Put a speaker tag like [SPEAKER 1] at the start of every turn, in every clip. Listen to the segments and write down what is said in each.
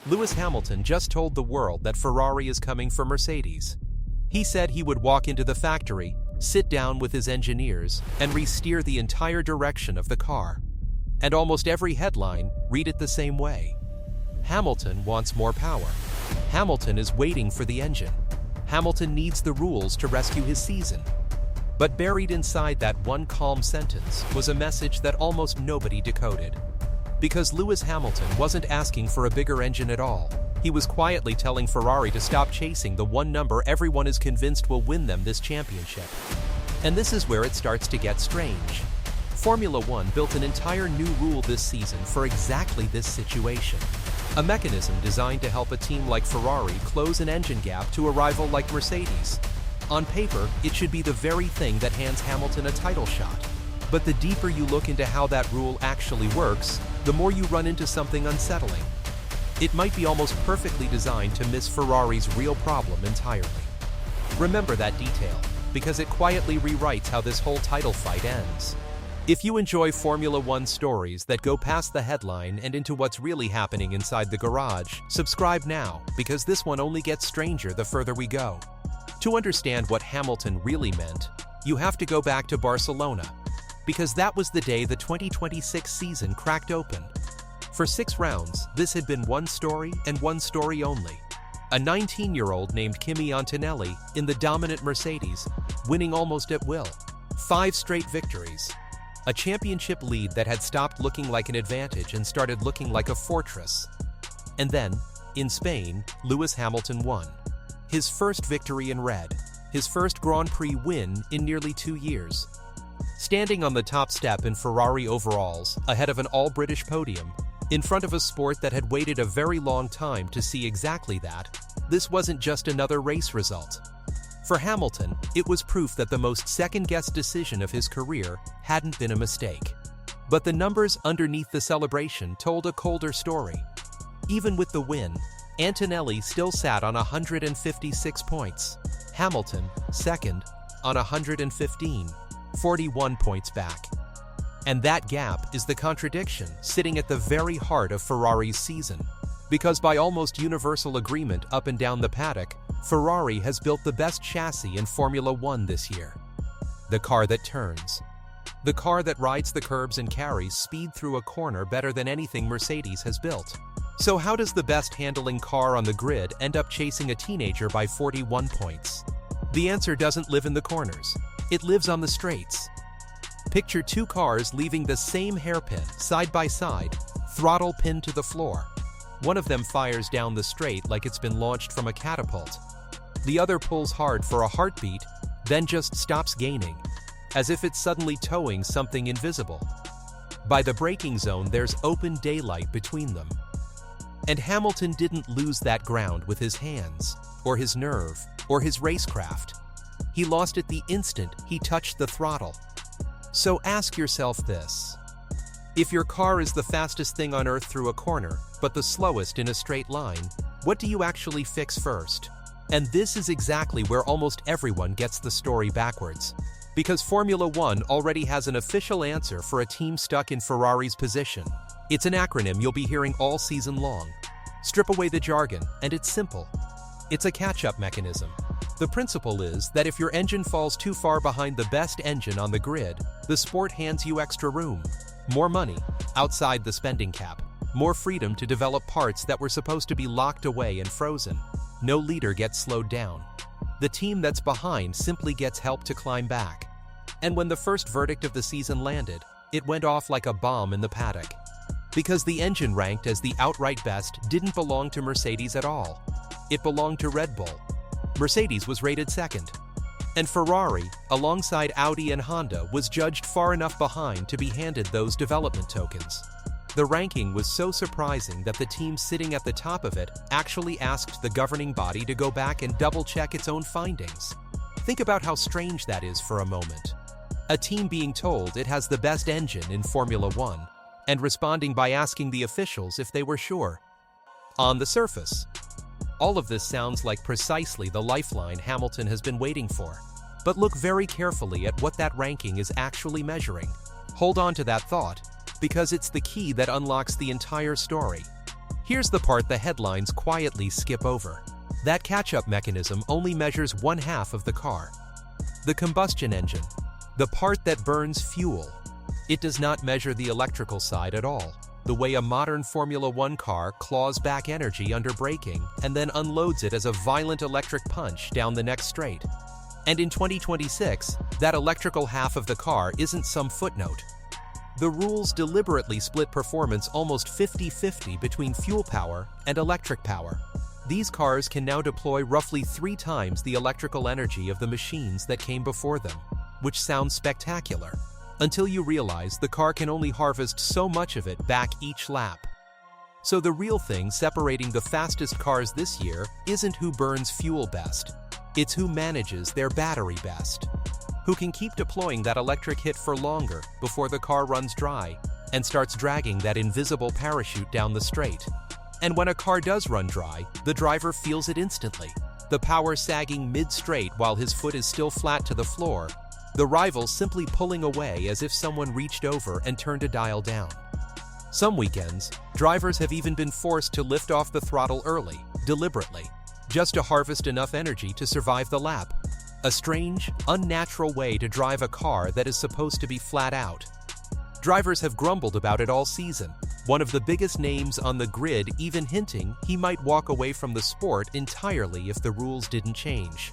[SPEAKER 1] Lewis Hamilton just told the world that Ferrari is coming for Mercedes. He said he would walk into the factory, sit down with his engineers, and re-steer the entire direction of the car. And almost every headline read it the same way. Hamilton wants more power. Hamilton is waiting for the engine. Hamilton needs the rules to rescue his season. But buried inside that one calm sentence was a message that almost nobody decoded. Because Lewis Hamilton wasn't asking for a bigger engine at all. He was quietly telling Ferrari to stop chasing the one number everyone is convinced will win them this championship. And this is where it starts to get strange. Formula One built an entire new rule this season for exactly this situation. A mechanism designed to help a team like Ferrari close an engine gap to a rival like Mercedes. On paper, it should be the very thing that hands Hamilton a title shot. But the deeper you look into how that rule actually works, the more you run into something unsettling. It might be almost perfectly designed to miss Ferrari's real problem entirely. Remember that detail, because it quietly rewrites how this whole title fight ends. If you enjoy Formula One stories that go past the headline and into what's really happening inside the garage, subscribe now, because this one only gets stranger the further we go. To understand what Hamilton really meant, you have to go back to Barcelona, because that was the day the 2026 season cracked open. For 6 rounds, this had been one story and one story only. A 19-year-old named Kimi Antonelli in the dominant Mercedes, winning almost at will. 5 straight victories. A championship lead that had stopped looking like an advantage and started looking like a fortress. And then, in Spain, Lewis Hamilton won. His first victory in red. His first Grand Prix win in nearly 2 years. Standing on the top step in Ferrari overalls, ahead of an all-British podium, in front of a sport that had waited a very long time to see exactly that, this wasn't just another race result. For Hamilton, it was proof that the most second-guessed decision of his career hadn't been a mistake. But the numbers underneath the celebration told a colder story. Even with the win, Antonelli still sat on 156 points. Hamilton, second, on 115, 41 points back. And that gap is the contradiction sitting at the very heart of Ferrari's season. Because by almost universal agreement up and down the paddock, Ferrari has built the best chassis in Formula One this year. The car that turns. The car that rides the curbs and carries speed through a corner better than anything Mercedes has built. So how does the best handling car on the grid end up chasing a teenager by 41 points? The answer doesn't live in the corners. It lives on the straights. Picture 2 cars leaving the same hairpin, side by side, throttle pinned to the floor. One of them fires down the straight like it's been launched from a catapult. The other pulls hard for a heartbeat, then just stops gaining, as if it's suddenly towing something invisible. By the braking zone, there's open daylight between them. And Hamilton didn't lose that ground with his hands, or his nerve, or his racecraft. He lost it the instant he touched the throttle. So ask yourself this. If your car is the fastest thing on earth through a corner, but the slowest in a straight line, what do you actually fix first? And this is exactly where almost everyone gets the story backwards. Because Formula One already has an official answer for a team stuck in Ferrari's position. It's an acronym you'll be hearing all season long. Strip away the jargon, and it's simple. It's a catch-up mechanism. The principle is that if your engine falls too far behind the best engine on the grid, the sport hands you extra room. More money, outside the spending cap. More freedom to develop parts that were supposed to be locked away and frozen. No leader gets slowed down. The team that's behind simply gets help to climb back. And when the first verdict of the season landed, it went off like a bomb in the paddock. Because the engine ranked as the outright best didn't belong to Mercedes at all. It belonged to Red Bull. Mercedes was rated second. And Ferrari, alongside Audi and Honda, was judged far enough behind to be handed those development tokens. The ranking was so surprising that the team sitting at the top of it actually asked the governing body to go back and double-check its own findings. Think about how strange that is for a moment. A team being told it has the best engine in Formula One, and responding by asking the officials if they were sure. On the surface, all of this sounds like precisely the lifeline Hamilton has been waiting for. But look very carefully at what that ranking is actually measuring. Hold on to that thought, because it's the key that unlocks the entire story. Here's the part the headlines quietly skip over. That catch-up mechanism only measures one half of the car. The combustion engine, the part that burns fuel. It does not measure the electrical side at all, the way a modern Formula One car claws back energy under braking and then unloads it as a violent electric punch down the next straight. And in 2026, that electrical half of the car isn't some footnote. The rules deliberately split performance almost 50-50 between fuel power and electric power. These cars can now deploy roughly 3 times the electrical energy of the machines that came before them, which sounds spectacular, until you realize the car can only harvest so much of it back each lap. So the real thing separating the fastest cars this year isn't who burns fuel best, it's who manages their battery best, who can keep deploying that electric hit for longer before the car runs dry and starts dragging that invisible parachute down the straight. And when a car does run dry, the driver feels it instantly, the power sagging mid-straight while his foot is still flat to the floor, the rival simply pulling away as if someone reached over and turned a dial down. Some weekends, drivers have even been forced to lift off the throttle early, deliberately, just to harvest enough energy to survive the lap. A strange, unnatural way to drive a car that is supposed to be flat out. Drivers have grumbled about it all season, one of the biggest names on the grid even hinting he might walk away from the sport entirely if the rules didn't change.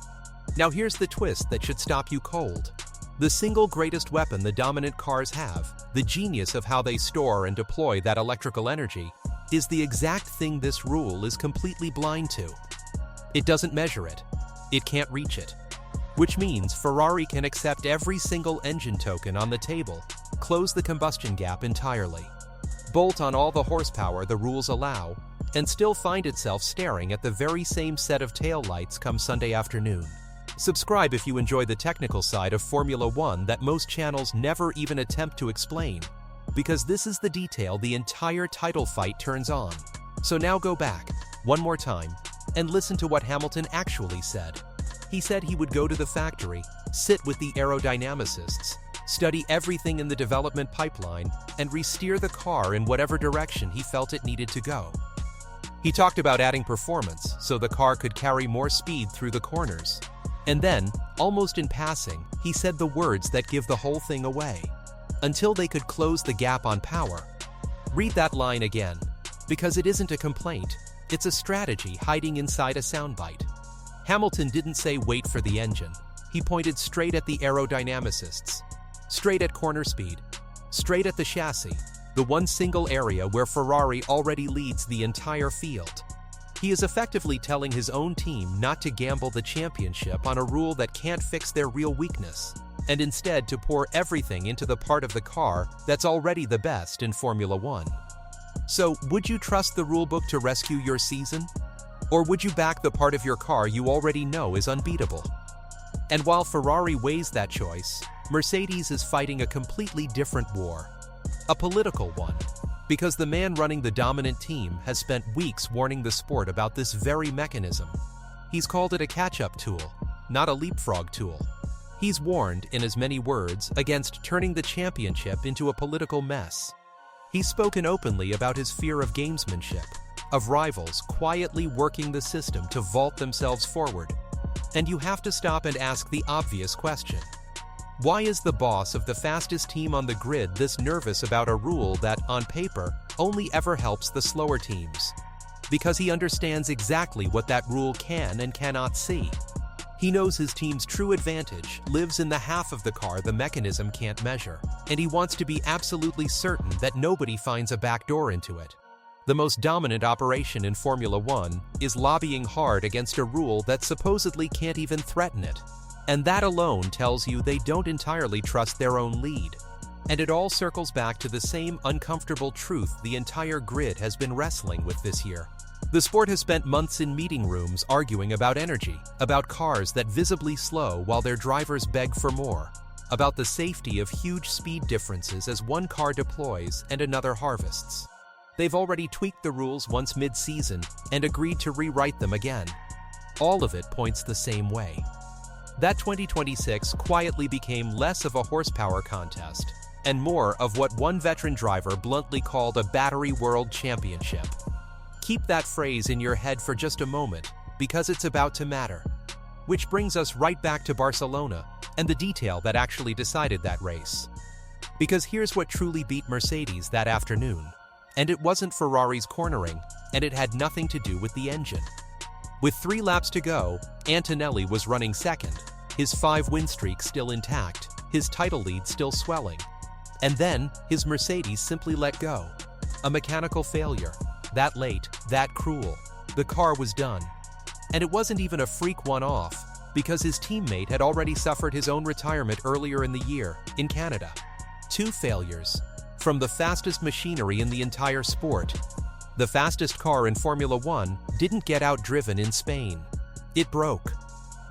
[SPEAKER 1] Now here's the twist that should stop you cold. The single greatest weapon the dominant cars have, the genius of how they store and deploy that electrical energy, is the exact thing this rule is completely blind to. It doesn't measure it. It can't reach it. Which means Ferrari can accept every single engine token on the table, close the combustion gap entirely, bolt on all the horsepower the rules allow, and still find itself staring at the very same set of taillights come Sunday afternoon. Subscribe if you enjoy the technical side of Formula One that most channels never even attempt to explain, because this is the detail the entire title fight turns on. So now go back, one more time, and listen to what Hamilton actually said. He said he would go to the factory, sit with the aerodynamicists, study everything in the development pipeline, and re-steer the car in whatever direction he felt it needed to go. He talked about adding performance so the car could carry more speed through the corners. And then, almost in passing, he said the words that give the whole thing away. Until they could close the gap on power. Read that line again, because it isn't a complaint, it's a strategy hiding inside a soundbite. Hamilton didn't say wait for the engine. He pointed straight at the aerodynamicists, straight at corner speed, straight at the chassis, the one single area where Ferrari already leads the entire field. He is effectively telling his own team not to gamble the championship on a rule that can't fix their real weakness, and instead to pour everything into the part of the car that's already the best in Formula One. So, would you trust the rulebook to rescue your season? Or would you back the part of your car you already know is unbeatable? And while Ferrari weighs that choice, Mercedes is fighting a completely different war. A political one. Because the man running the dominant team has spent weeks warning the sport about this very mechanism. He's called it a catch-up tool, not a leapfrog tool. He's warned, in as many words, against turning the championship into a political mess. He's spoken openly about his fear of gamesmanship, of rivals quietly working the system to vault themselves forward. And you have to stop and ask the obvious question. Why is the boss of the fastest team on the grid this nervous about a rule that, on paper, only ever helps the slower teams? Because he understands exactly what that rule can and cannot see. He knows his team's true advantage lives in the half of the car the mechanism can't measure, and he wants to be absolutely certain that nobody finds a backdoor into it. The most dominant operation in Formula One is lobbying hard against a rule that supposedly can't even threaten it. And that alone tells you they don't entirely trust their own lead. And it all circles back to the same uncomfortable truth the entire grid has been wrestling with this year. The sport has spent months in meeting rooms arguing about energy, about cars that visibly slow while their drivers beg for more, about the safety of huge speed differences as one car deploys and another harvests. They've already tweaked the rules once mid-season and agreed to rewrite them again. All of it points the same way. That 2026 quietly became less of a horsepower contest and more of what one veteran driver bluntly called a battery world championship. Keep that phrase in your head for just a moment, because it's about to matter. Which brings us right back to Barcelona and the detail that actually decided that race. Because here's what truly beat Mercedes that afternoon. And it wasn't Ferrari's cornering, and it had nothing to do with the engine. With 3 laps to go, Antonelli was running second, his 5-win streak still intact, his title lead still swelling. And then, his Mercedes simply let go. A mechanical failure. That late, that cruel. The car was done. And it wasn't even a freak one-off, because his teammate had already suffered his own retirement earlier in the year, in Canada. 2 failures. From the fastest machinery in the entire sport. The fastest car in Formula One didn't get outdriven in Spain. It broke.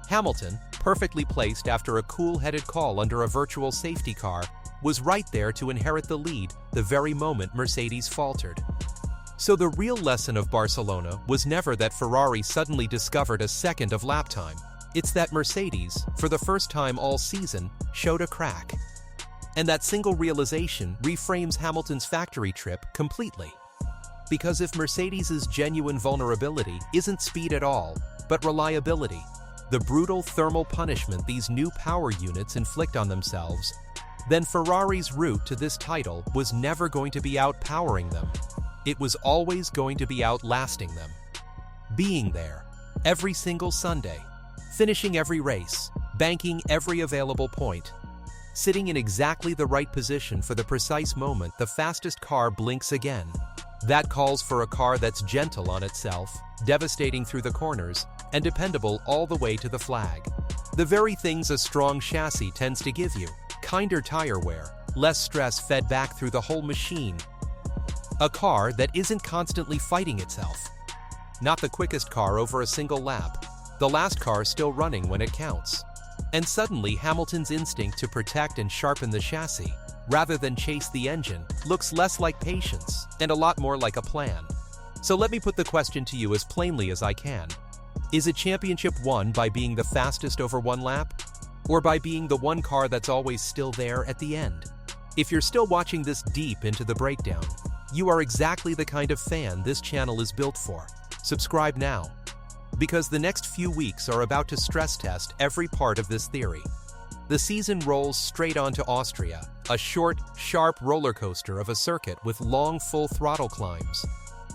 [SPEAKER 1] Hamilton, perfectly placed after a cool-headed call under a virtual safety car, was right there to inherit the lead the very moment Mercedes faltered. So the real lesson of Barcelona was never that Ferrari suddenly discovered a second of lap time. It's that Mercedes, for the first time all season, showed a crack. And that single realization reframes Hamilton's factory trip completely. Because if Mercedes's genuine vulnerability isn't speed at all, but reliability, the brutal thermal punishment these new power units inflict on themselves, then Ferrari's route to this title was never going to be outpowering them. It was always going to be outlasting them. Being there, every single Sunday, finishing every race, banking every available point, sitting in exactly the right position for the precise moment the fastest car blinks again. That calls for a car that's gentle on itself, devastating through the corners, and dependable all the way to the flag. The very things a strong chassis tends to give you: kinder tire wear, less stress fed back through the whole machine. A car that isn't constantly fighting itself. Not the quickest car over a single lap, the last car still running when it counts. And suddenly Hamilton's instinct to protect and sharpen the chassis, rather than chase the engine, looks less like patience and a lot more like a plan. So let me put the question to you as plainly as I can. Is a championship won by being the fastest over one lap? Or by being the one car that's always still there at the end? If you're still watching this deep into the breakdown, you are exactly the kind of fan this channel is built for. Subscribe now. Because the next few weeks are about to stress test every part of this theory. The season rolls straight onto Austria, a short, sharp roller coaster of a circuit with long full throttle climbs.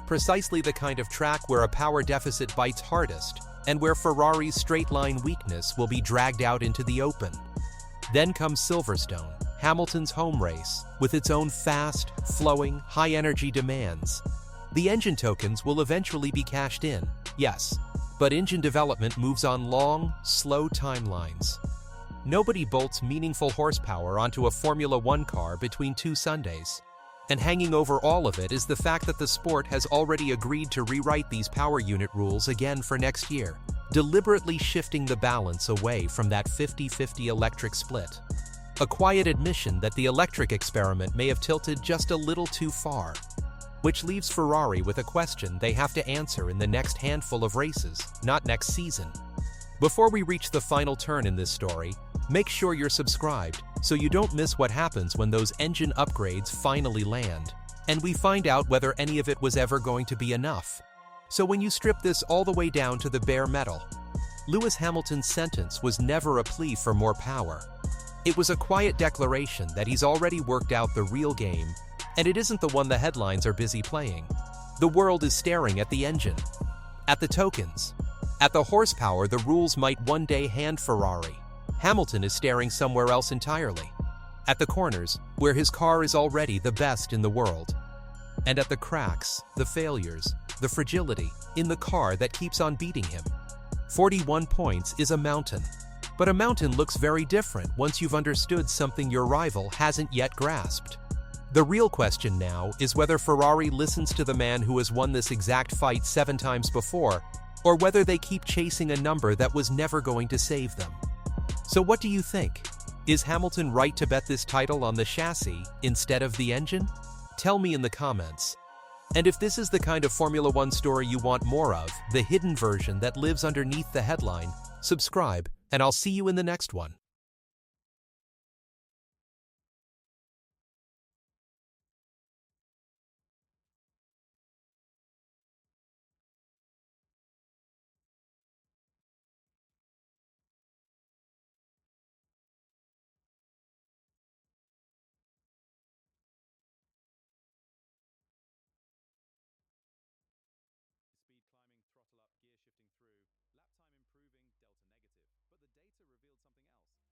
[SPEAKER 1] Precisely the kind of track where a power deficit bites hardest, and where Ferrari's straight-line weakness will be dragged out into the open. Then comes Silverstone, Hamilton's home race, with its own fast, flowing, high-energy demands. The engine tokens will eventually be cashed in, yes, but engine development moves on long, slow timelines. Nobody bolts meaningful horsepower onto a Formula One car between 2 Sundays. And hanging over all of it is the fact that the sport has already agreed to rewrite these power unit rules again for next year, deliberately shifting the balance away from that 50-50 electric split. A quiet admission that the electric experiment may have tilted just a little too far, which leaves Ferrari with a question they have to answer in the next handful of races, not next season. Before we reach the final turn in this story, make sure you're subscribed so you don't miss what happens when those engine upgrades finally land, and we find out whether any of it was ever going to be enough. So when you strip this all the way down to the bare metal, Lewis Hamilton's sentence was never a plea for more power. It was a quiet declaration that he's already worked out the real game, and it isn't the one the headlines are busy playing. The world is staring at the engine, at the tokens, at the horsepower the rules might one day hand Ferrari. Hamilton is staring somewhere else entirely. At the corners, where his car is already the best in the world. And at the cracks, the failures, the fragility in the car that keeps on beating him. 41 points is a mountain. But a mountain looks very different once you've understood something your rival hasn't yet grasped. The real question now is whether Ferrari listens to the man who has won this exact fight 7 times before, or whether they keep chasing a number that was never going to save them. So what do you think? Is Hamilton right to bet this title on the chassis instead of the engine? Tell me in the comments. And if this is the kind of Formula One story you want more of, the hidden version that lives underneath the headline, subscribe, and I'll see you in the next one.
[SPEAKER 2] True, lap time improving, delta negative. But the data revealed something else.